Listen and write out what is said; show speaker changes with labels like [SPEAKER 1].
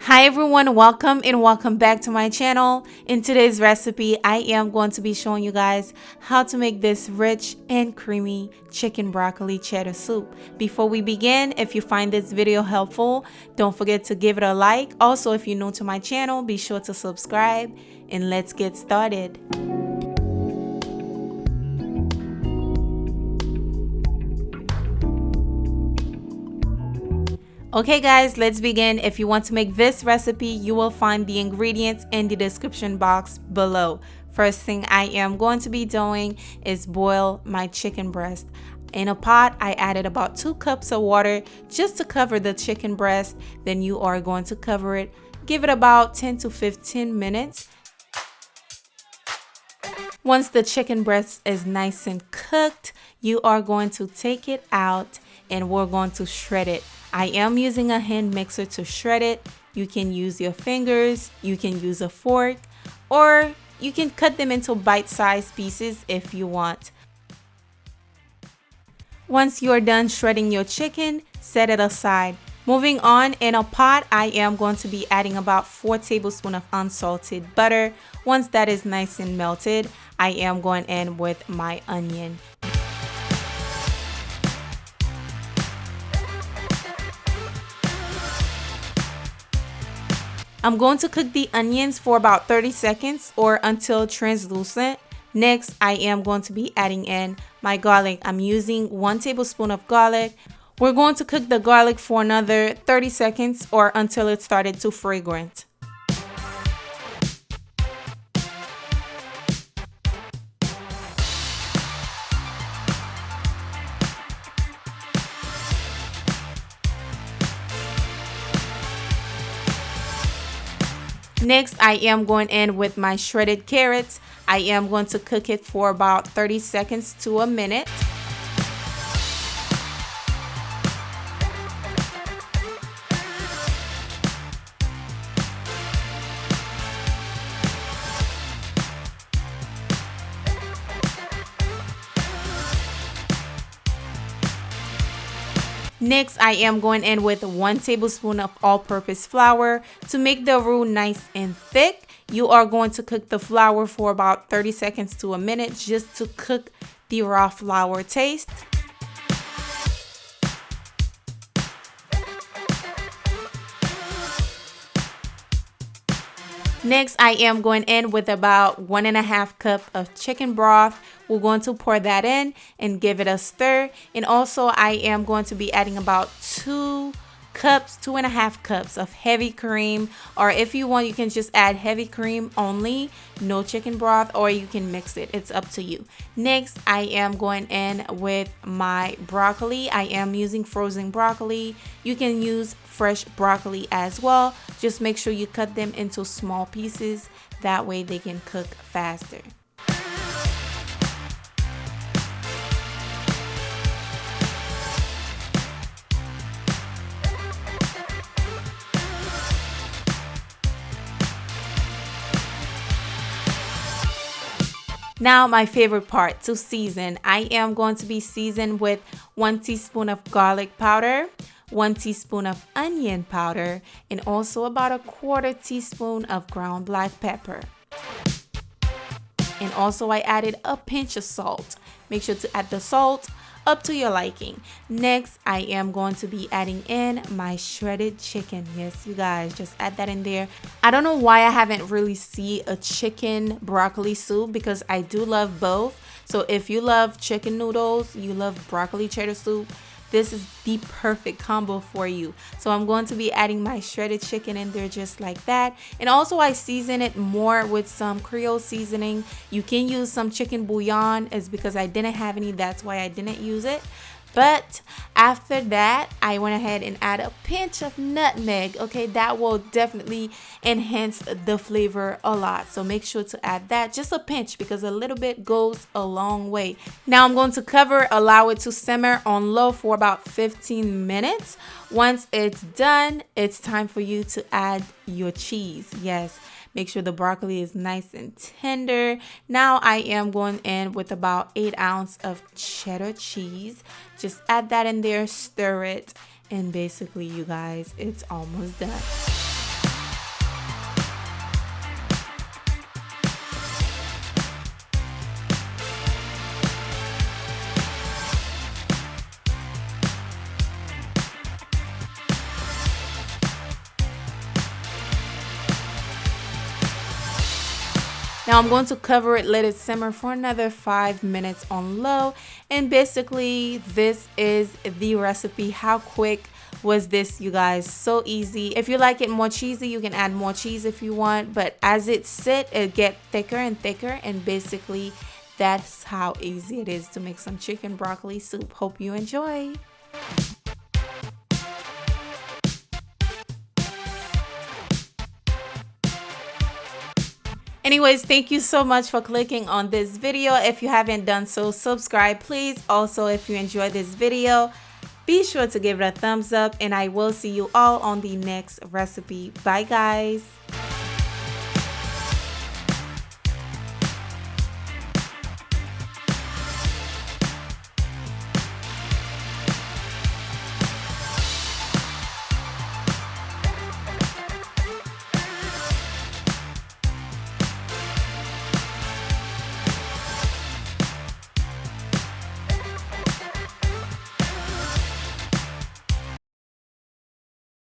[SPEAKER 1] Hi everyone, welcome and welcome back to my channel. In today's recipe, I am going to be showing you guys how to make this rich and creamy chicken broccoli cheddar soup. Before we begin, if you find this video helpful, don't forget to give it a like. Also, if you're new to my channel, be sure to subscribe and let's get started. Okay guys, let's begin. If you want to make this recipe, you will find the ingredients in the description box below. First thing I am going to be doing is boil my chicken breast. In a pot, I added about 2 cups of water just to cover the chicken breast. Then you are going to cover it. Give it about 10 to 15 minutes. Once the chicken breast is nice and cooked, you are going to take it out and we're going to shred it. I am using a hand mixer to shred it. You can use your fingers, you can use a fork, or you can cut them into bite-sized pieces if you want. Once you're done shredding your chicken, set it aside. Moving on, in a pot, I am going to be adding about 4 tablespoons of unsalted butter. Once that is nice and melted, I am going in with my onion. I'm going to cook the onions for about 30 seconds or until translucent. Next, I am going to be adding in my garlic. I'm using 1 tablespoon of garlic. We're going to cook the garlic for another 30 seconds or until it started to fragrant. Next, I am going in with my shredded carrots. I am going to cook it for about 30 seconds to a minute. Next, I am going in with 1 tablespoon of all-purpose flour. To make the roux nice and thick, you are going to cook the flour for about 30 seconds to a minute just to cook the raw flour taste. Next, I am going in with about 1.5 cup of chicken broth. We're going to pour that in and give it a stir. And also, I am going to be adding about 2.5 cups of heavy cream. Or if you want, you can just add heavy cream only, no chicken broth, or you can mix it. It's up to you. Next, I am going in with my broccoli. I am using frozen broccoli. You can use fresh broccoli as well. Just make sure you cut them into small pieces. That way they can cook faster. Now my favorite part, to season. I am going to be seasoned with 1 teaspoon of garlic powder, 1 teaspoon of onion powder, and also about 1/4 teaspoon of ground black pepper. And also I added a pinch of salt. Make sure to add the salt up to your liking. Next, I am going to be adding in my shredded chicken. Yes, you guys, just add that in there. I don't know why I haven't really seen a chicken broccoli soup, because I do love both. So if you love chicken noodles, you love broccoli cheddar soup, this is the perfect combo for you. So I'm going to be adding my shredded chicken in there just like that. And also I season it more with some Creole seasoning. You can use some chicken bouillon. It's because I didn't have any, that's why I didn't use it. But after that, I went ahead and add a pinch of nutmeg. Okay, that will definitely enhance the flavor a lot. So make sure to add that, just a pinch, because a little bit goes a long way. Now I'm going to cover, allow it to simmer on low for about 15 minutes. Once it's done, it's time for you to add your cheese. Yes. Make sure the broccoli is nice and tender. Now I am going in with about 8 ounces of cheddar cheese. Just add that in there, stir it, and basically, you guys, it's almost done. Now I'm going to cover it, let it simmer for another 5 minutes on low. And basically this is the recipe. How quick was this, you guys? So easy. If you like it more cheesy, you can add more cheese if you want, but as it sits, it gets thicker and thicker, and basically that's how easy it is to make some chicken broccoli soup. Hope you enjoy. Anyways, thank you so much for clicking on this video. If you haven't done so, subscribe please. Also, if you enjoyed this video, be sure to give it a thumbs up, and I will see you all on the next recipe. Bye guys.